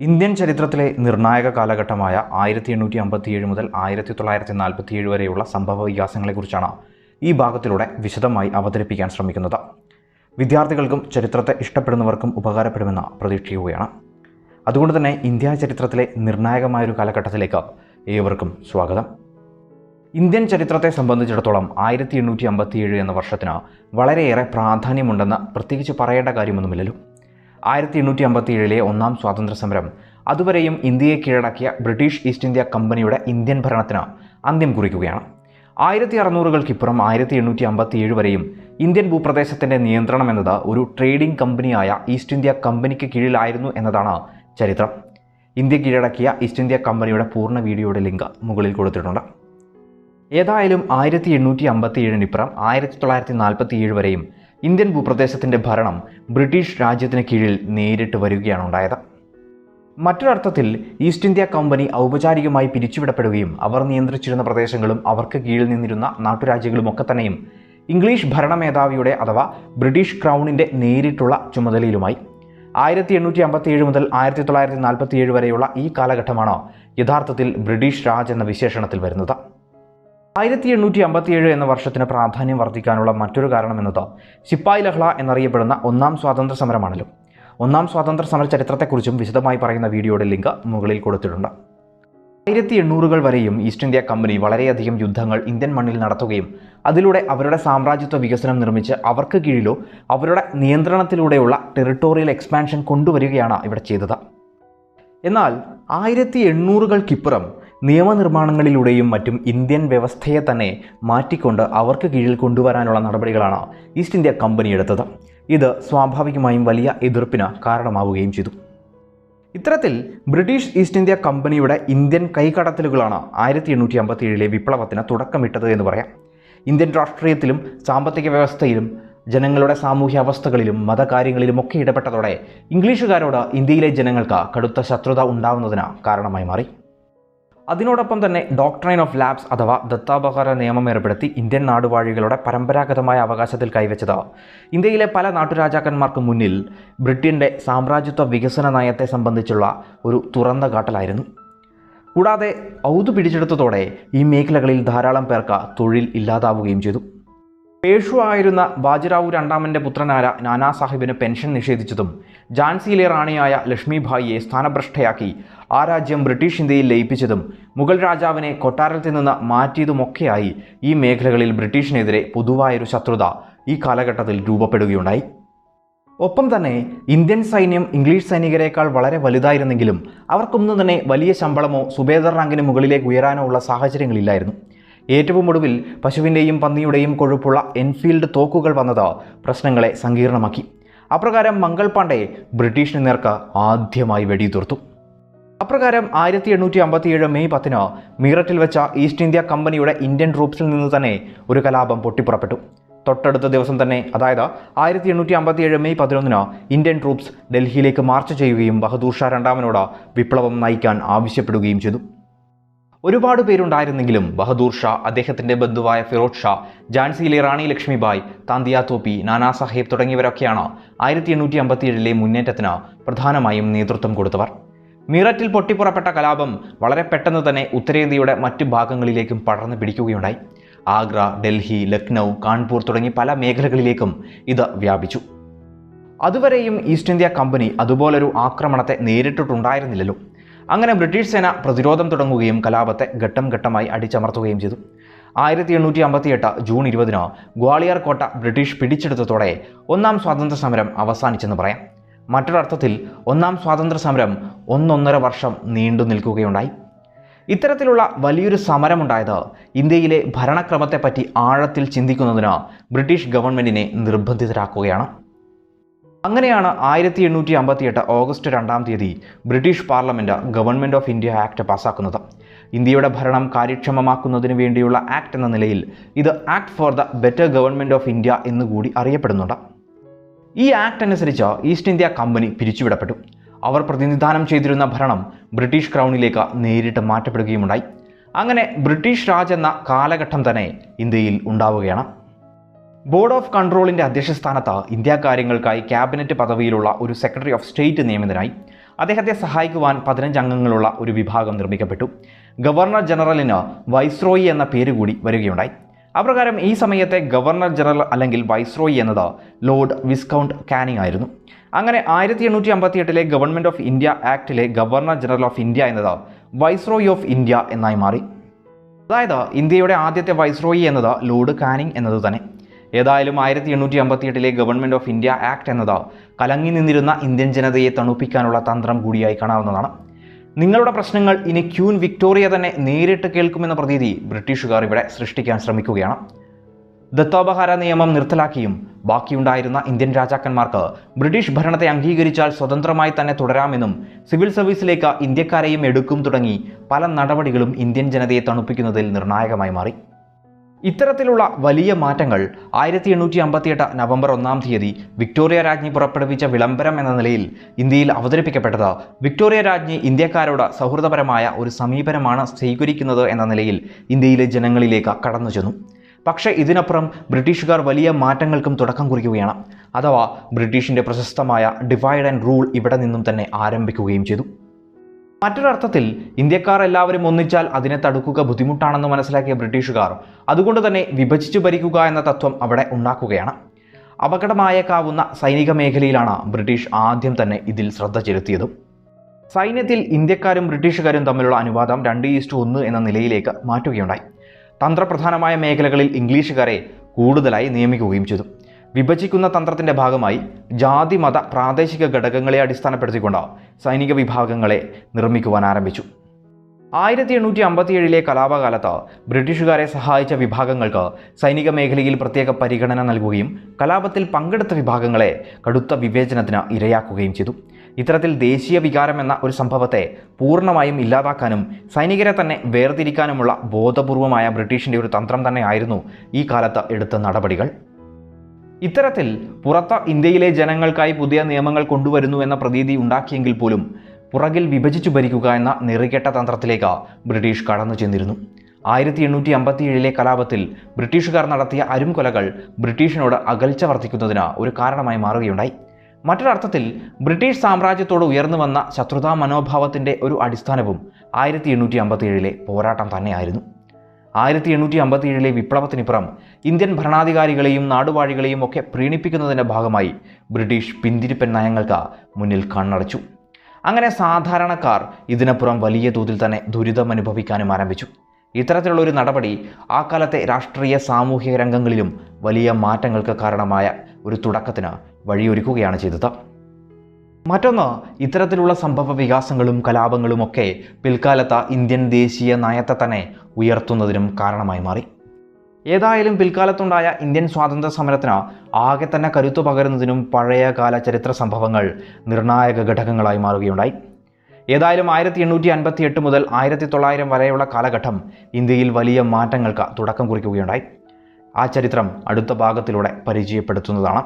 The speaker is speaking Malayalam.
ഇന്ത്യൻ ചരിത്രത്തിലെ നിർണായക കാലഘട്ടമായ 1857 മുതൽ 1947 വരെയുള്ള സംഭവ വികാസങ്ങളെക്കുറിച്ചാണ് ഈ ഭാഗത്തിലൂടെ വിശദമായി അവതരിപ്പിക്കാൻ ശ്രമിക്കുന്നത്. വിദ്യാർത്ഥികൾക്കും ചരിത്രത്തെ ഇഷ്ടപ്പെടുന്നവർക്കും ഉപകാരപ്പെടുമെന്ന് പ്രതീക്ഷിക്കുകയാണ്. അതുകൊണ്ട് തന്നെ ഇന്ത്യ ചരിത്രത്തിലെ നിർണായകമായൊരു കാലഘട്ടത്തിലേക്ക് ഏവർക്കും സ്വാഗതം. ഇന്ത്യൻ ചരിത്രത്തെ സംബന്ധിച്ചിടത്തോളം 1857 എന്ന വർഷത്തിന് വളരെയേറെ പ്രാധാന്യമുണ്ടെന്ന് പ്രത്യേകിച്ച് പറയേണ്ട കാര്യമൊന്നുമില്ലല്ലോ. 1857 ഒന്നാം സ്വാതന്ത്ര്യ സമരം അതുവരെയും ഇന്ത്യയെ കീഴടക്കിയ ബ്രിട്ടീഷ് ഈസ്റ്റ് ഇന്ത്യ കമ്പനിയുടെ ഇന്ത്യൻ ഭരണത്തിന് അന്ത്യം കുറിക്കുകയാണ്. 1600കൾക്കിപ്പുറം 1857 വരെയും ഇന്ത്യൻ ഭൂപ്രദേശത്തിൻ്റെ നിയന്ത്രണം എന്നത് ഒരു ട്രേഡിംഗ് കമ്പനിയായ ഈസ്റ്റ് ഇന്ത്യ കമ്പനിക്ക് കീഴിലായിരുന്നു എന്നതാണ് ചരിത്രം. ഇന്ത്യ കീഴടക്കിയ ഈസ്റ്റ് ഇന്ത്യ കമ്പനിയുടെ പൂർണ്ണ വീഡിയോയുടെ ലിങ്ക് മുകളിൽ കൊടുത്തിട്ടുണ്ട്. ഏതായാലും 1857 1947 വരെയും ഇന്ത്യൻ ഭൂപ്രദേശത്തിൻ്റെ ഭരണം ബ്രിട്ടീഷ് രാജ്യത്തിന് കീഴിൽ നേരിട്ട് വരികയാണ് ഉണ്ടായത്. മറ്റൊരർത്ഥത്തിൽ ഈസ്റ്റ് ഇന്ത്യ കമ്പനി ഔപചാരികമായി പിരിച്ചുവിടപ്പെടുകയും അവർ നിയന്ത്രിച്ചിരുന്ന പ്രദേശങ്ങളും അവർക്ക് കീഴിൽ നിന്നിരുന്ന നാട്ടുരാജ്യങ്ങളുമൊക്കെ തന്നെയും ഇംഗ്ലീഷ് ഭരണമേധാവിയുടെ അഥവാ ബ്രിട്ടീഷ് ക്രൗണിൻ്റെ നേരിട്ടുള്ള ചുമതലയിലുമായി. 1857 മുതൽ 1947 വരെയുള്ള ഈ കാലഘട്ടമാണ് യഥാർത്ഥത്തിൽ ബ്രിട്ടീഷ് രാജ് എന്ന വിശേഷണത്തിൽ വരുന്നത്. 1857 എന്ന വർഷത്തിന് പ്രാധാന്യം വർദ്ധിക്കാനുള്ള മറ്റൊരു കാരണമെന്നത് സിപ്പായി ലഹള എന്നറിയപ്പെടുന്ന ഒന്നാം സ്വാതന്ത്ര്യ സമരമാണല്ലോ. ഒന്നാം സ്വാതന്ത്ര്യ സമര ചരിത്രത്തെക്കുറിച്ചും വിശദമായി പറയുന്ന വീഡിയോയുടെ ലിങ്ക് മുകളിൽ കൊടുത്തിട്ടുണ്ട്. 1800 വരെയും ഈസ്റ്റ് ഇന്ത്യ കമ്പനി വളരെയധികം യുദ്ധങ്ങൾ ഇന്ത്യൻ മണ്ണിൽ നടത്തുകയും അതിലൂടെ അവരുടെ സാമ്രാജ്യത്വ വികസനം നിർമ്മിച്ച് അവർക്ക് കീഴിലോ അവരുടെ നിയന്ത്രണത്തിലൂടെയുള്ള ടെറിട്ടോറിയൽ എക്സ്പാൻഷൻ കൊണ്ടുവരികയാണ് ഇവിടെ ചെയ്തത്. എന്നാൽ 1800കൾക്കിപ്പുറം നിയമനിർമ്മാണങ്ങളിലൂടെയും മറ്റും ഇന്ത്യൻ വ്യവസ്ഥയെ തന്നെ മാറ്റിക്കൊണ്ട് അവർക്ക് കീഴിൽ കൊണ്ടുവരാനുള്ള നടപടികളാണ് ഈസ്റ്റ് ഇന്ത്യ കമ്പനി എടുത്തത്. ഇത് സ്വാഭാവികമായും വലിയ എതിർപ്പിന് കാരണമാവുകയും ചെയ്തു. ഇത്തരത്തിൽ ബ്രിട്ടീഷ് ഈസ്റ്റ് ഇന്ത്യ കമ്പനിയുടെ ഇന്ത്യൻ കൈകടത്തലുകളാണ് 1857 വിപ്ലവത്തിന് തുടക്കമിട്ടത് എന്ന് പറയാം. ഇന്ത്യൻ രാഷ്ട്രീയത്തിലും സാമ്പത്തിക വ്യവസ്ഥയിലും ജനങ്ങളുടെ സാമൂഹ്യ അവസ്ഥകളിലും മതകാര്യങ്ങളിലുമൊക്കെ ഇടപെട്ടതോടെ ഇംഗ്ലീഷുകാരോട് ഇന്ത്യയിലെ ജനങ്ങൾക്ക് കടുത്ത ശത്രുത ഉണ്ടാവുന്നതിന് കാരണമായി മാറി. അതിനോടൊപ്പം തന്നെ ഡോക്ട്രൈൻ ഓഫ് ലാബ്സ് അഥവാ ദത്താപഹാര നിയമം ഏർപ്പെടുത്തി ഇന്ത്യൻ നാടുവാഴികളുടെ പരമ്പരാഗതമായ അവകാശത്തിൽ കൈവച്ചത് ഇന്ത്യയിലെ പല നാട്ടുരാജാക്കന്മാർക്ക് മുന്നിൽ ബ്രിട്ടൻ്റെ സാമ്രാജ്യത്വ വികസന നയത്തെ സംബന്ധിച്ചുള്ള ഒരു തുറന്ന കാട്ടലായിരുന്നു. കൂടാതെ ഔദ് പിടിച്ചെടുത്തതോടെ ഈ മേഖലകളിൽ ധാരാളം പേർക്ക് തൊഴിൽ ഇല്ലാതാവുകയും ചെയ്തു. പേഷ്വ ആയിരുന്ന ബാജിറാവു രണ്ടാമൻ്റെ പുത്രനായ നാനാ സാഹിബിന് പെൻഷൻ നിഷേധിച്ചതും ജാൻസിയിലെ റാണിയായ ലക്ഷ്മിഭായിയെ സ്ഥാനഭ്രഷ്ടയാക്കി ആ രാജ്യം ബ്രിട്ടീഷ് ഇന്ത്യയിൽ ലയിപ്പിച്ചതും മുഗൾ രാജാവിനെ കൊട്ടാരത്തിൽ നിന്ന് മാറ്റിയതുമൊക്കെയായി ഈ മേഖലകളിൽ ബ്രിട്ടീഷിനെതിരെ പൊതുവായൊരു ശത്രുത ഈ കാലഘട്ടത്തിൽ രൂപപ്പെടുകയുണ്ടായി. ഒപ്പം തന്നെ ഇന്ത്യൻ സൈന്യം ഇംഗ്ലീഷ് സൈനികരെക്കാൾ വളരെ വലുതായിരുന്നെങ്കിലും അവർക്കൊന്നും തന്നെ വലിയ ശമ്പളമോ സുബേദർ റാങ്കിന് മുകളിലേക്ക് ഉയരാനോ ഉള്ള സാഹചര്യങ്ങളില്ലായിരുന്നു. ഏറ്റവും ഒടുവിൽ പശുവിൻ്റെയും പന്നിയുടെയും കൊഴുപ്പുള്ള എൻഫീൽഡ് തോക്കുകൾ വന്നത് പ്രശ്നങ്ങളെ സങ്കീർണമാക്കി. അപ്രകാരം മംഗൾ പാണ്ഡെ ബ്രിട്ടീഷിന് നേർക്ക് ആദ്യമായി വെടിയുതിർത്തു. അപ്രകാരം 1857 മെയ് 10 മീററ്റിൽ വെച്ച ഈസ്റ്റ് ഇന്ത്യ കമ്പനിയുടെ ഇന്ത്യൻ ട്രൂപ്സിൽ നിന്ന് തന്നെ ഒരു കലാപം പൊട്ടിപ്പുറപ്പെട്ടു. തൊട്ടടുത്ത ദിവസം തന്നെ, അതായത് 1857 മെയ് 11 ഇന്ത്യൻ ട്രൂപ്സ് ഡൽഹിയിലേക്ക് മാർച്ച് ചെയ്യുകയും ബഹദൂർ ഷാ രണ്ടാമനോട് വിപ്ലവം നയിക്കാൻ ആവശ്യപ്പെടുകയും ചെയ്തു. ഒരുപാട് പേരുണ്ടായിരുന്നെങ്കിലും ബഹദൂർ ഷാ, അദ്ദേഹത്തിൻ്റെ ബന്ധുവായ ഫിറോസ് ഷാ, ജാൻസിയിലെ റാണി ലക്ഷ്മിബായ്, താന്തിയ തോപ്പി, നാനാ സാഹേബ് തുടങ്ങിയവരൊക്കെയാണ് 1857 മുന്നേറ്റത്തിന് പ്രധാനമായും നേതൃത്വം കൊടുത്തവർ. മീററ്റിൽ പൊട്ടിപ്പുറപ്പെട്ട കലാപം വളരെ പെട്ടെന്ന് തന്നെ ഉത്തരേന്ത്യയുടെ മറ്റ് ഭാഗങ്ങളിലേക്കും പടർന്നു പിടിക്കുകയുണ്ടായി. ആഗ്ര, ഡൽഹി, ലക്നൗ, കാൺപൂർ തുടങ്ങി പല മേഖലകളിലേക്കും ഇത് വ്യാപിച്ചു. അതുവരെയും ഈസ്റ്റ് ഇന്ത്യ കമ്പനി അതുപോലൊരു ആക്രമണത്തെ നേരിട്ടിട്ടുണ്ടായിരുന്നില്ലല്ലോ. അങ്ങനെ ബ്രിട്ടീഷ് സേന പ്രതിരോധം തുടങ്ങുകയും കലാപത്തെ ഘട്ടം ഘട്ടമായി അടിച്ചമർത്തുകയും ചെയ്തു. 1858 ജൂൺ 20 ഗ്വാളിയർ കോട്ട ബ്രിട്ടീഷ് പിടിച്ചെടുത്തതോടെ ഒന്നാം സ്വാതന്ത്ര്യ സമരം അവസാനിച്ചെന്ന് പറയാം. മറ്റൊരർത്ഥത്തിൽ ഒന്നാം സ്വാതന്ത്ര്യ സമരം 1.5 വർഷം നീണ്ടു നിൽക്കുകയുണ്ടായി. ഇത്തരത്തിലുള്ള വലിയൊരു സമരമുണ്ടായത് ഇന്ത്യയിലെ ഭരണക്രമത്തെപ്പറ്റി ആഴത്തിൽ ചിന്തിക്കുന്നതിന് ബ്രിട്ടീഷ് ഗവൺമെൻറ്റിനെ നിർബന്ധിതരാക്കുകയാണ്. അങ്ങനെയാണ് 1858 August 2 British parliament government of India act പാസ്സാക്കുന്നത്. ഇന്ത്യയുടെ ഭരണം കാര്യക്ഷമമാക്കുന്നതിന് വേണ്ടിയുള്ള ആക്ട് എന്ന നിലയിൽ ഇത് act for the better government of India എന്നുകൂടി അറിയപ്പെടുന്നുണ്ട്. ഈ ആക്ട് അനുസരിച്ച് ഈസ്റ്റ് ഇന്ത്യ കമ്പനി പിരിച്ചുവിടപ്പെട്ടു. അവർ പ്രതിനിധാനം ചെയ്തിരുന്ന ഭരണം ബ്രിട്ടീഷ് ക്രൗണിലേക്ക് നേരിട്ട് മാറ്റപ്പെടുകയുമുണ്ടായി. അങ്ങനെ ബ്രിട്ടീഷ് രാജ് എന്ന കാലഘട്ടം തന്നെ ഇന്ത്യയിൽ ഉണ്ടാവുകയാണ്. ബോർഡ് ഓഫ് കൺട്രോളിൻ്റെ അധ്യക്ഷ സ്ഥാനത്ത് ഇന്ത്യ കാര്യങ്ങൾക്കായി ക്യാബിനറ്റ് പദവിയിലുള്ള ഒരു സെക്രട്ടറി ഓഫ് സ്റ്റേറ്റ് നിയമിതനായി. അദ്ദേഹത്തെ സഹായിക്കുവാൻ 15 അംഗങ്ങളുള്ള ഒരു വിഭാഗം നിർമ്മിക്കപ്പെട്ടു. ഗവർണർ ജനറലിന് വൈസ്രോയി എന്ന പേര് കൂടി വരികയുണ്ടായി. അപ്രകാരം ഈ സമയത്തെ ഗവർണർ ജനറൽ അല്ലെങ്കിൽ വൈസ്രോയി എന്നത് ലോർഡ് വിസ്കൗണ്ട് കാനിങ് ആയിരുന്നു. അങ്ങനെ 1858 ഗവൺമെൻറ് ഓഫ് ഇന്ത്യ ആക്ടിലെ ഗവർണർ ജനറൽ ഓഫ് ഇന്ത്യ എന്നത് വൈസ്രോയി ഓഫ് ഇന്ത്യ എന്നായി മാറി. അതായത് ഇന്ത്യയുടെ ആദ്യത്തെ വൈസ്രോയി എന്നത് ലോർഡ് കാനിങ് എന്നത് തന്നെ. ഏതായാലും 1858 ഗവൺമെൻറ് ഓഫ് ഇന്ത്യ ആക്ട് എന്നത് കലങ്ങി നിന്നിരുന്ന ഇന്ത്യൻ ജനതയെ തണുപ്പിക്കാനുള്ള തന്ത്രം കൂടിയായി കാണാവുന്നതാണ്. നിങ്ങളുടെ പ്രശ്നങ്ങൾ ഇനി ക്യൂൻ വിക്ടോറിയ തന്നെ നേരിട്ട് കേൾക്കുമെന്ന പ്രതീതി ബ്രിട്ടീഷുകാർ ഇവിടെ സൃഷ്ടിക്കാൻ ശ്രമിക്കുകയാണ്. ദത്തോപഹാര നിയമം നിർത്തലാക്കിയും ബാക്കിയുണ്ടായിരുന്ന ഇന്ത്യൻ രാജാക്കന്മാർക്ക് ബ്രിട്ടീഷ് ഭരണത്തെ അംഗീകരിച്ചാൽ സ്വതന്ത്രമായി തന്നെ തുടരാമെന്നും സിവിൽ സർവീസിലേക്ക് ഇന്ത്യക്കാരെയും എടുക്കും തുടങ്ങി പല നടപടികളും ഇന്ത്യൻ ജനതയെ തണുപ്പിക്കുന്നതിൽ നിർണായകമായി മാറി. ഇത്തരത്തിലുള്ള വലിയ മാറ്റങ്ങൾ 1858 നവംബർ 1 വിക്ടോറിയ രാജ്ഞി പുറപ്പെടുവിച്ച വിളംബരം എന്ന നിലയിൽ ഇന്ത്യയിൽ അവതരിപ്പിക്കപ്പെട്ടത് വിക്ടോറിയ രാജ്ഞി ഇന്ത്യക്കാരോട് സൗഹൃദപരമായ ഒരു സമീപനമാണ് സ്വീകരിക്കുന്നത് എന്ന നിലയിൽ ഇന്ത്യയിലെ ജനങ്ങളിലേക്ക് കടന്നു ചെന്നു. പക്ഷേ ഇതിനപ്പുറം ബ്രിട്ടീഷുകാർ വലിയ മാറ്റങ്ങൾക്കും തുടക്കം കുറിക്കുകയാണ്. അഥവാ ബ്രിട്ടീഷിൻ്റെ പ്രശസ്തമായ ഡിവൈഡ് ആൻഡ് റൂൾ ഇവിടെ നിന്നും തന്നെ ആരംഭിക്കുകയും ചെയ്തു. മറ്റൊരർത്ഥത്തിൽ ഇന്ത്യക്കാർ എല്ലാവരും ഒന്നിച്ചാൽ അതിനെ തടുക്കുക ബുദ്ധിമുട്ടാണെന്ന് മനസ്സിലാക്കിയ ബ്രിട്ടീഷുകാർ അതുകൊണ്ട് തന്നെ വിഭജിച്ചു ഭരിക്കുക എന്ന തത്വം അവിടെ ഉണ്ടാക്കുകയാണ്. അപകടമായേക്കാവുന്ന സൈനിക മേഖലയിലാണ് ബ്രിട്ടീഷ് ആദ്യം തന്നെ ഇതിൽ ശ്രദ്ധ ചെലുത്തിയത്. സൈന്യത്തിൽ ഇന്ത്യക്കാരും ബ്രിട്ടീഷുകാരും തമ്മിലുള്ള അനുപാതം 2:1 എന്ന നിലയിലേക്ക് മാറ്റുകയുണ്ടായി. തന്ത്രപ്രധാനമായ മേഖലകളിൽ ഇംഗ്ലീഷുകാരെ കൂടുതലായി നിയമിക്കുകയും ചെയ്തു. വിഭജിക്കുന്ന തന്ത്രത്തിൻ്റെ ഭാഗമായി ജാതി മത പ്രാദേശിക ഘടകങ്ങളെ അടിസ്ഥാനപ്പെടുത്തിക്കൊണ്ട് സൈനിക വിഭാഗങ്ങളെ നിർമ്മിക്കുവാൻ ആരംഭിച്ചു. 1857 കലാപകാലത്ത് ബ്രിട്ടീഷുകാരെ സഹായിച്ച വിഭാഗങ്ങൾക്ക് സൈനിക മേഖലയിൽ പ്രത്യേക പരിഗണന നൽകുകയും കലാപത്തിൽ പങ്കെടുത്ത വിഭാഗങ്ങളെ കടുത്ത വിവേചനത്തിന് ഇരയാക്കുകയും ചെയ്തു. ഇത്തരത്തിൽ ദേശീയ വികാരം എന്ന ഒരു സംഭവത്തെ പൂർണ്ണമായും ഇല്ലാതാക്കാനും സൈനികരെ തന്നെ വേർതിരിക്കാനുമുള്ള ബോധപൂർവമായ ബ്രിട്ടീഷിൻ്റെ ഒരു തന്ത്രം തന്നെയായിരുന്നു ഈ കാലത്ത് എടുത്ത നടപടികൾ. ഇത്തരത്തിൽ പുറത്ത് ഇന്ത്യയിലെ ജനങ്ങൾക്കായി പുതിയ നിയമങ്ങൾ കൊണ്ടുവരുന്നു എന്ന പ്രതീതി ഉണ്ടാക്കിയെങ്കിൽ പോലും പുറകിൽ വിഭജിച്ചു ഭരിക്കുക എന്ന നെറികെട്ട തന്ത്രത്തിലേക്ക് ബ്രിട്ടീഷ് കടന്നു ചെന്നിരുന്നു. 1857 കലാപത്തിൽ ബ്രിട്ടീഷുകാർ നടത്തിയ അരുംകൊലകൾ ബ്രിട്ടീഷിനോട് അകൽച്ച വർദ്ധിക്കുന്നതിന് ഒരു കാരണമായി മാറുകയുണ്ടായി. മറ്റൊരർത്ഥത്തിൽ ബ്രിട്ടീഷ് സാമ്രാജ്യത്തോട് ഉയർന്നു വന്ന ശത്രുതാ മനോഭാവത്തിൻ്റെ ഒരു അടിസ്ഥാനവും 1857 പോരാട്ടം തന്നെയായിരുന്നു. 1857 വിപ്ലവത്തിനിപ്പുറം ഇന്ത്യൻ ഭരണാധികാരികളെയും നാടുവാഴികളെയും ഒക്കെ പ്രീണിപ്പിക്കുന്നതിൻ്റെ ഭാഗമായി ബ്രിട്ടീഷ് പിന്തിരിപ്പൻ നയങ്ങൾക്ക് മുന്നിൽ കണ്ണടച്ചു. അങ്ങനെ സാധാരണക്കാർ ഇതിനപ്പുറം വലിയ തോതിൽ തന്നെ ദുരിതമനുഭവിക്കാനും ആരംഭിച്ചു. ഇത്തരത്തിലുള്ള ഒരു നടപടി ആ കാലത്തെ രാഷ്ട്രീയ സാമൂഹിക രംഗങ്ങളിലും വലിയ മാറ്റങ്ങൾക്ക് കാരണമായ ഒരു തുടക്കത്തിന് വഴിയൊരുക്കുകയാണ് ചെയ്തത്. മറ്റൊന്ന്, ഇത്തരത്തിലുള്ള സംഭവ വികാസങ്ങളും കലാപങ്ങളും ഒക്കെ പിൽക്കാലത്ത് ഇന്ത്യൻ ദേശീയ നയത്തെ തന്നെ ഉയർത്തുന്നതിനും കാരണമായി മാറി. ഏതായാലും പിൽക്കാലത്തുണ്ടായ ഇന്ത്യൻ സ്വാതന്ത്ര്യ സമരത്തിന് ആകെ തന്നെ കരുത്തു പകരുന്നതിനും പഴയകാല ചരിത്ര സംഭവങ്ങൾ നിർണായക ഘടകങ്ങളായി മാറുകയുണ്ടായി. ഏതായാലും 1858 മുതൽ 1900 വരെയുള്ള കാലഘട്ടം ഇന്ത്യയിൽ വലിയ മാറ്റങ്ങൾക്ക് തുടക്കം കുറിക്കുകയുണ്ടായി. ആ ചരിത്രം അടുത്ത ഭാഗത്തിലൂടെ പരിചയപ്പെടുത്തുന്നതാണ്.